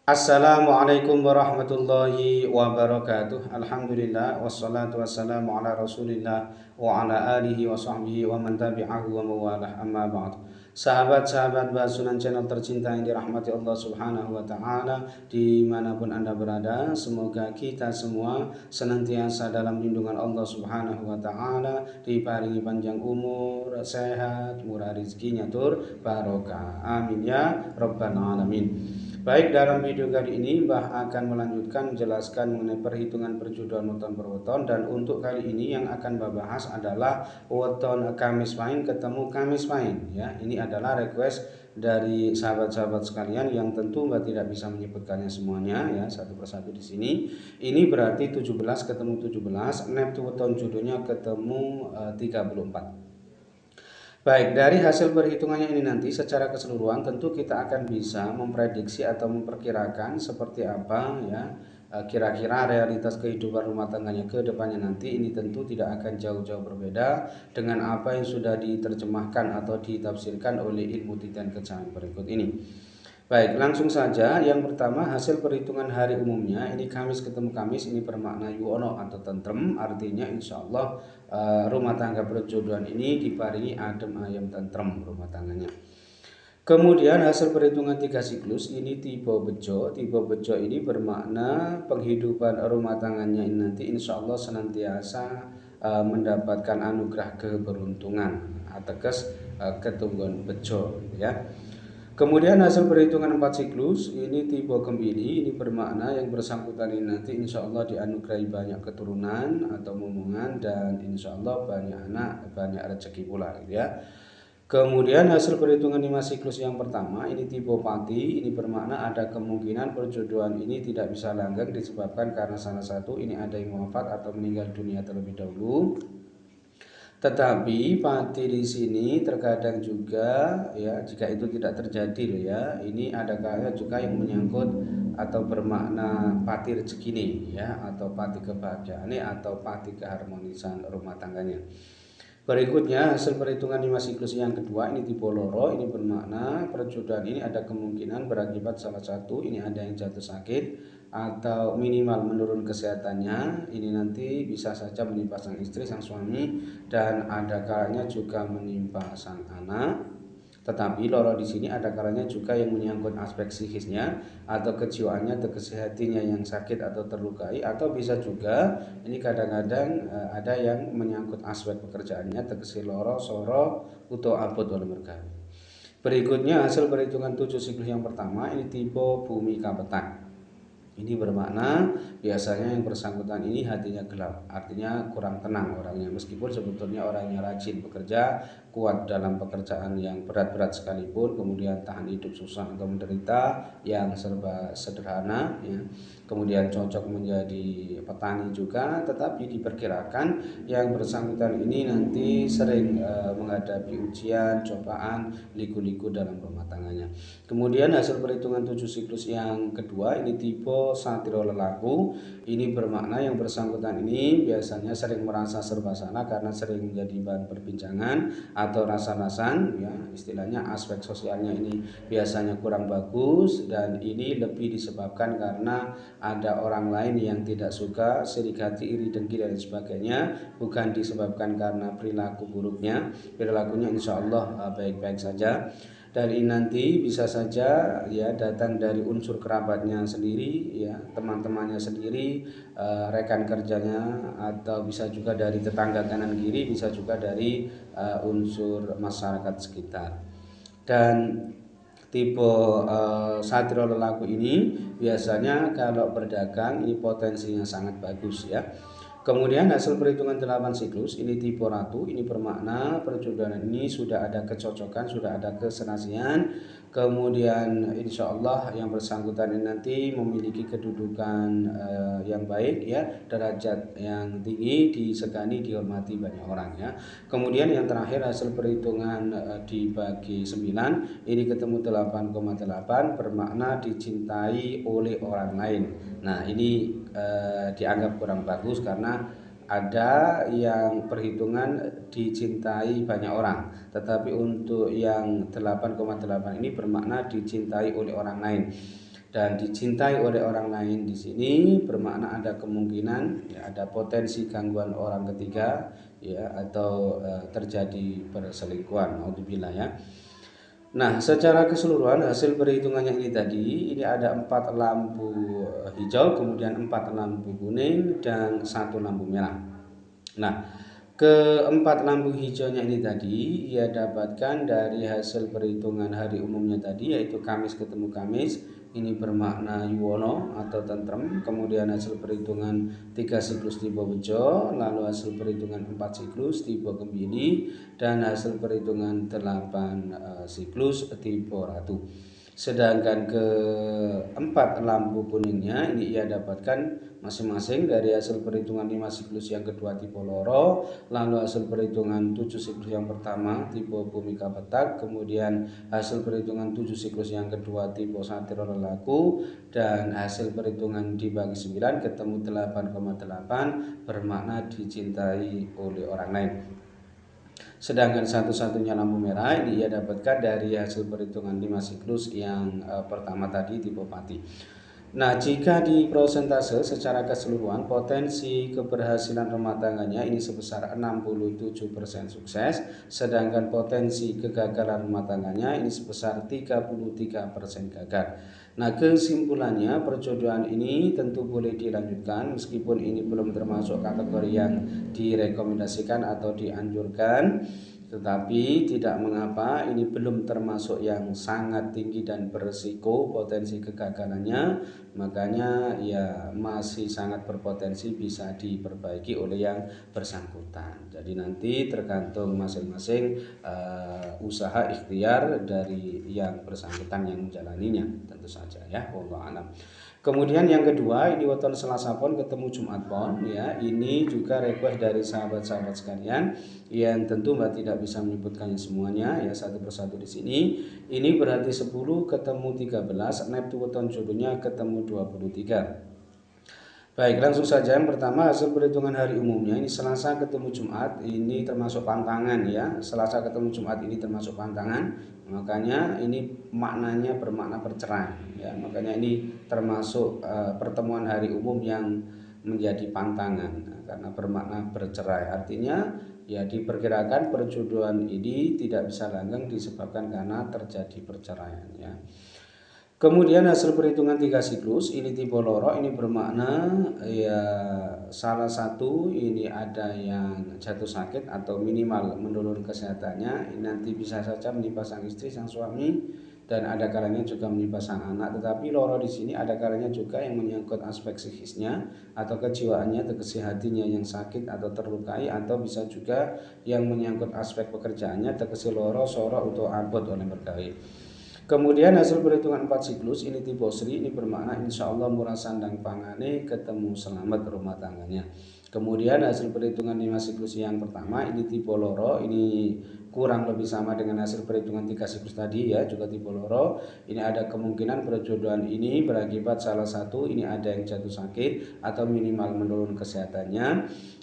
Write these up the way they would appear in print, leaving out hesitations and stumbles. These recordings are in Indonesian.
Assalamualaikum warahmatullahi wabarakatuh. Alhamdulillah wassalatu wassalamu ala Rasulillah wa ala alihi wa sahbihi wa man tabi'ahu wa mawalah amma ba'd. Sahabat-sahabat Basunan channel tercinta yang dirahmati Allah Subhanahu wa taala dimanapun Anda berada, semoga kita semua senantiasa dalam lindungan Allah Subhanahu wa taala, diparingi panjang umur, sehat, murah rezekinya tur barokah. Amin ya rabbal alamin. Baik, dalam video kali ini Mbah akan melanjutkan menjelaskan mengenai perhitungan perjodohan weton per weton, dan untuk kali ini yang akan Mbah bahas adalah weton Kamis Pahing ketemu Kamis Pahing ya. Ini adalah request dari sahabat-sahabat sekalian yang tentu Mbah tidak bisa menyebutkannya semuanya ya satu persatu di sini. Ini berarti 17 ketemu 17, neptu weton jodohnya ketemu 34. Baik, dari hasil perhitungannya ini nanti secara keseluruhan tentu kita akan bisa memprediksi atau memperkirakan seperti apa ya kira-kira realitas kehidupan rumah tangganya ke depannya nanti. Ini tentu tidak akan jauh-jauh berbeda dengan apa yang sudah diterjemahkan atau ditafsirkan oleh ilmu titian kecaman berikut ini. Baik, langsung saja. Yang pertama, hasil perhitungan hari umumnya. Ini Kamis ketemu Kamis, ini bermakna yuono atau tentrem. Artinya insya Allah rumah tangga perjodohan ini diparingi adem ayem tentrem rumah tangganya. Kemudian hasil perhitungan 3 siklus ini tipe bejo. Tipe bejo ini bermakna penghidupan rumah tangganya ini nanti insya Allah senantiasa mendapatkan anugerah keberuntungan. Ateges ketunggon bejo ya. Kemudian hasil perhitungan 4 siklus ini tipe Gembili, ini bermakna yang bersangkutan ini nanti insya Allah dianugerahi banyak keturunan atau momongan, dan insya Allah banyak anak, banyak rezeki pula gitu ya. Kemudian hasil perhitungan 5 siklus yang pertama ini tipe Pati, ini bermakna ada kemungkinan perjodohan ini tidak bisa langgeng disebabkan karena salah satu ini ada yang wafat atau meninggal dunia terlebih dahulu. Tetapi pati di sini terkadang juga ya, jika itu tidak terjadi loh ya, ini ada kalanya juga yang menyangkut atau bermakna pati rezeki nih ya, atau pati kebahagiaan atau pati keharmonisan rumah tangganya. Berikutnya hasil perhitungan 5 siklus yang kedua ini tipe loro, ini bermakna perjodohan ini ada kemungkinan berakibat salah satu ini ada yang jatuh sakit atau minimal menurun kesehatannya. Ini nanti bisa saja menimpa sang istri, sang suami, dan ada kalanya juga menimpa sang anak. Tetapi loro di sini ada kalanya juga yang menyangkut aspek psikisnya atau kejiwaannya atau kesehatinya yang sakit atau terlukai, atau bisa juga ini kadang-kadang ada yang menyangkut aspek pekerjaannya tegesi loro soro uto abot wal mergawe. Berikutnya hasil perhitungan 7 siklus yang pertama ini tipe bumi kapetan. Ini bermakna biasanya yang bersangkutan ini hatinya gelap, artinya kurang tenang orangnya, meskipun sebetulnya orangnya rajin bekerja, kuat dalam pekerjaan yang berat-berat sekalipun, kemudian tahan hidup susah atau menderita yang serba sederhana ya. Kemudian cocok menjadi petani juga, tetapi diperkirakan yang bersangkutan ini nanti sering menghadapi ujian, cobaan, liku-liku dalam rumah tangganya. Kemudian hasil perhitungan 7 siklus yang kedua ini tipe satrio lelaku. Ini bermakna yang bersangkutan ini biasanya sering merasa serba salah karena sering menjadi bahan perbincangan atau rasa-rasan ya, istilahnya aspek sosialnya ini biasanya kurang bagus, dan ini lebih disebabkan karena ada orang lain yang tidak suka, sirik hati, iri dengki dan sebagainya, bukan disebabkan karena perilaku buruknya. Perilakunya insya Allah baik-baik saja. Dan ini nanti bisa saja ya datang dari unsur kerabatnya sendiri ya, teman-temannya sendiri, rekan kerjanya, atau bisa juga dari tetangga kanan kiri, bisa juga dari unsur masyarakat sekitar. Dan tipe satrio lelaku ini biasanya kalau berdagang ini potensinya sangat bagus ya. Kemudian hasil perhitungan 8 siklus ini tipe ratu, ini bermakna perjodohan ini sudah ada kecocokan, sudah ada kesenasian. Kemudian insya Allah yang bersangkutan ini nanti memiliki kedudukan yang baik ya, derajat yang tinggi, disegani, dihormati banyak orang ya. Kemudian yang terakhir hasil perhitungan dibagi 9 ini ketemu 8,8, bermakna dicintai oleh orang lain. Nah ini dianggap kurang bagus karena ada yang perhitungan dicintai banyak orang, tetapi untuk yang 8,8 ini bermakna dicintai oleh orang lain. dan dicintai oleh orang lain di sini bermakna ada kemungkinan ya, ada potensi gangguan orang ketiga ya atau terjadi perselingkuhan. Naudzubillah ya. Nah, secara keseluruhan hasil perhitungannya ini tadi, ini ada 4 lampu hijau, kemudian 4 lampu kuning, dan 1 lampu merah. Nah, keempat lampu hijaunya ini tadi ia dapatkan dari hasil perhitungan hari umumnya tadi, yaitu Kamis ketemu Kamis, ini bermakna yuwono atau tentrem. Kemudian hasil perhitungan 3 siklus tipe bejo, lalu hasil perhitungan 4 siklus tipe Gemini, dan hasil perhitungan 8 siklus tipe Ratu. Sedangkan keempat lampu kuningnya ini ia dapatkan masing-masing dari hasil perhitungan 5 siklus yang kedua tipe Loro, lalu hasil perhitungan 7 siklus yang pertama tipe Bhumika Petak, kemudian hasil perhitungan 7 siklus yang kedua tipe Satiro Lelaku, dan hasil perhitungan dibagi 9 ketemu 8,8 bermakna dicintai oleh orang lain. Sedangkan satu-satunya lampu merah ini ia dapatkan dari hasil perhitungan 5 siklus yang pertama tadi tipe Pati. Nah, jika di prosentase secara keseluruhan potensi keberhasilan rumah tangganya ini sebesar 67% sukses, sedangkan potensi kegagalan rumah tangganya ini sebesar 33% gagal. Nah, kesimpulannya perjodohan ini tentu boleh dilanjutkan meskipun ini belum termasuk kategori yang direkomendasikan atau dianjurkan. Tetapi tidak mengapa, ini belum termasuk yang sangat tinggi dan berisiko potensi kegagalannya, makanya ya masih sangat berpotensi bisa diperbaiki oleh yang bersangkutan. Jadi nanti tergantung masing-masing usaha ikhtiar dari yang bersangkutan yang menjalaninya tentu saja ya. Wallahu a'lam. Kemudian yang kedua, ini weton Selasa pon ketemu Jumat pon ya. Ini juga request dari sahabat-sahabat sekalian yang tentu Mbak tidak bisa menyebutkannya semuanya ya satu persatu di sini. Ini berarti 10 ketemu 13, neptu weton jodohnya ketemu 23. Baik, langsung saja. Yang pertama hasil perhitungan hari umumnya ini Selasa ketemu Jumat, ini termasuk pantangan ya. Selasa ketemu Jumat ini termasuk pantangan, makanya ini maknanya bermakna perceraian ya. Makanya ini termasuk pertemuan hari umum yang menjadi pantangan karena bermakna bercerai. Artinya ya diperkirakan perjodohan ini tidak bisa langgeng disebabkan karena terjadi perceraian ya. Kemudian hasil perhitungan 3 siklus ini tipe Loro, ini bermakna ya salah satu ini ada yang jatuh sakit atau minimal menurun kesehatannya. Ini nanti bisa saja menimpa sang istri, sang suami, dan ada kalanya juga menimpa sang anak. Tetapi Loro di sini ada kalanya juga yang menyangkut aspek psikisnya atau kejiwaannya atau kesehatinya yang sakit atau terlukai, atau bisa juga yang menyangkut aspek pekerjaannya tegese Loro soro atau abot oleh berkait. Kemudian hasil perhitungan 4 siklus ini tipe Sri, ini bermakna insya Allah murah sandang pangane ketemu selamat rumah tangganya. Kemudian hasil perhitungan 5 siklus yang pertama ini tipe Loro, ini kurang lebih sama dengan hasil perhitungan 3 siklus tadi ya, juga tipe Loro. Ini ada kemungkinan perjodohan ini berakibat salah satu ini ada yang jatuh sakit atau minimal menurun kesehatannya,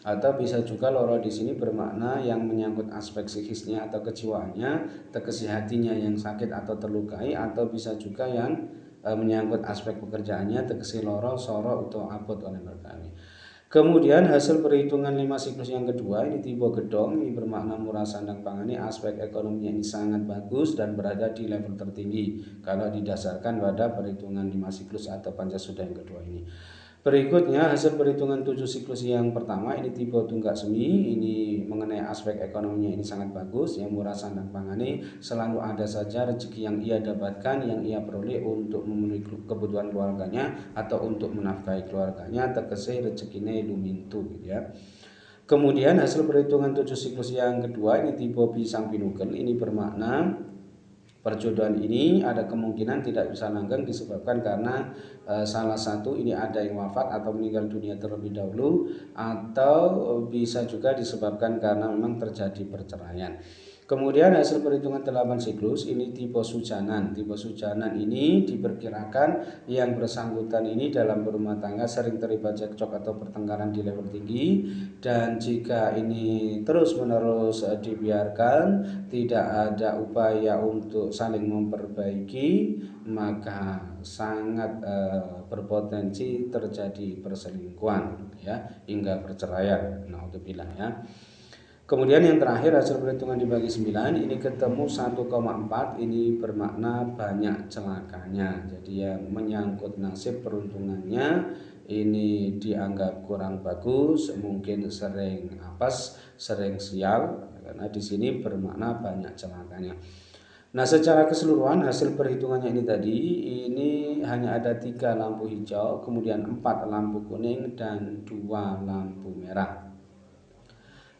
atau bisa juga Loro di sini bermakna yang menyangkut aspek psikisnya atau kejiwaannya, tegese hatinya yang sakit atau terlukai, atau bisa juga yang menyangkut aspek pekerjaannya, tegese Loro soro atau abot oleh berkali. Kemudian hasil perhitungan 5 siklus yang kedua ini tipe Gedong, ini bermakna murah sandang pangani, aspek ekonominya ini sangat bagus dan berada di level tertinggi kalau didasarkan pada perhitungan 5 siklus atau Pancasuda yang kedua ini. Berikutnya hasil perhitungan 7 siklus yang pertama ini tipe Tunggak Semi, ini mengenai aspek ekonominya ini sangat bagus, yang murah sandang pangani, selalu ada saja rezeki yang ia dapatkan, yang ia peroleh untuk memenuhi kebutuhan keluarganya atau untuk menafkahi keluarganya, tegese rezekine lumintu gitu ya. Kemudian hasil perhitungan 7 siklus yang kedua ini tipe Pisang Pinukel, ini bermakna perjodohan ini ada kemungkinan tidak bisa langgeng disebabkan karena salah satu ini ada yang wafat atau meninggal dunia terlebih dahulu, atau bisa juga disebabkan karena memang terjadi perceraian. Kemudian hasil perhitungan 8 siklus ini tipe sujanan. Tipe sujanan ini diperkirakan yang bersangkutan ini dalam berumah tangga sering terlibat cekcok atau pertengkaran di level tinggi, dan jika ini terus-menerus dibiarkan, tidak ada upaya untuk saling memperbaiki, maka sangat berpotensi terjadi perselingkuhan ya, hingga perceraian. Naudzubillah ya. Kemudian yang terakhir hasil perhitungan dibagi 9 ini ketemu 1,4, ini bermakna banyak celakanya. Jadi yang menyangkut nasib peruntungannya ini dianggap kurang bagus, mungkin sering apes, sering sial, karena di sini bermakna banyak celakanya. Nah, secara keseluruhan hasil perhitungannya ini tadi ini hanya ada 3 lampu hijau, kemudian 4 lampu kuning dan 2 lampu merah.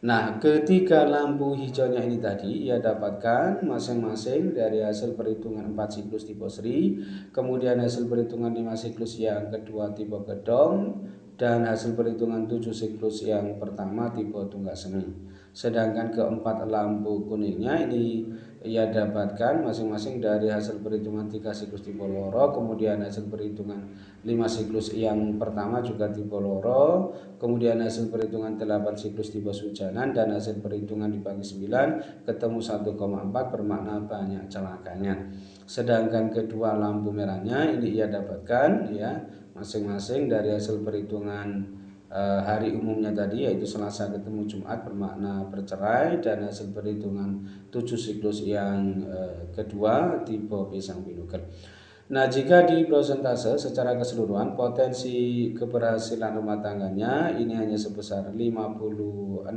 Nah, ketiga lampu hijaunya ini tadi ia dapatkan masing-masing dari hasil perhitungan 4 siklus tipe Sri, kemudian hasil perhitungan 5 siklus yang kedua tipe Gedong, dan hasil perhitungan 7 siklus yang pertama tipe Tunggak Semi. Sedangkan keempat lampu kuningnya ini ia dapatkan masing-masing dari hasil perhitungan 3 siklus tipe Loro, kemudian hasil perhitungan 5 siklus yang pertama juga tipe Loro, kemudian hasil perhitungan 8 siklus tipe Sujanan, dan hasil perhitungan dibagi 9 ketemu 1,4 bermakna banyak celakanya. Sedangkan kedua lampu merahnya ini ia dapatkan ya masing-masing dari hasil perhitungan hari umumnya tadi, yaitu Selasa ketemu Jumat bermakna bercerai, dan hasil perhitungan 7 siklus yang kedua tipe pisang binukel. Nah, jika di prosentase secara keseluruhan potensi keberhasilan rumah tangganya ini hanya sebesar 56%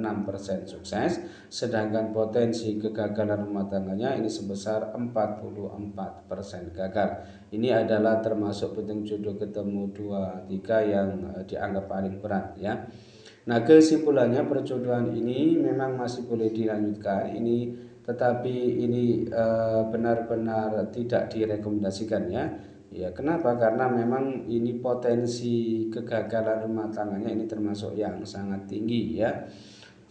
sukses, sedangkan potensi kegagalan rumah tangganya ini sebesar 44% gagal. Ini adalah termasuk penting jodoh ketemu 2, 3 yang dianggap paling berat ya. Nah, kesimpulannya perjodohan ini memang masih boleh dilanjutkan ini, tetapi ini benar-benar tidak direkomendasikan ya. Ya, kenapa? Karena memang ini potensi kegagalan rumah tangganya ini termasuk yang sangat tinggi ya.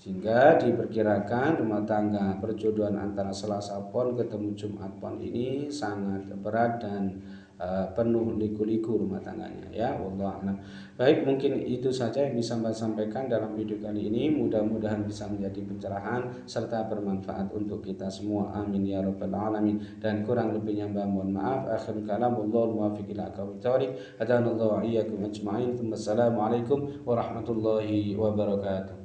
Sehingga diperkirakan rumah tangga perjodohan antara Selasa Pon ketemu Jumat Pon ini sangat berat dan penuh liku-liku rumah tangganya ya. Wallahu a'lam. Baik, mungkin itu saja yang bisa saya sampaikan dalam video kali ini. Mudah-mudahan bisa menjadi pencerahan serta bermanfaat untuk kita semua. Amin ya rabbal alamin. Dan kurang lebihnya mohon maaf. Akhirul kalam, wallahu muwaffiq ila aqwamit thoriq. Hadanallahu wa iyyakum ajma'in. Wassalamualaikum warahmatullahi wabarakatuh.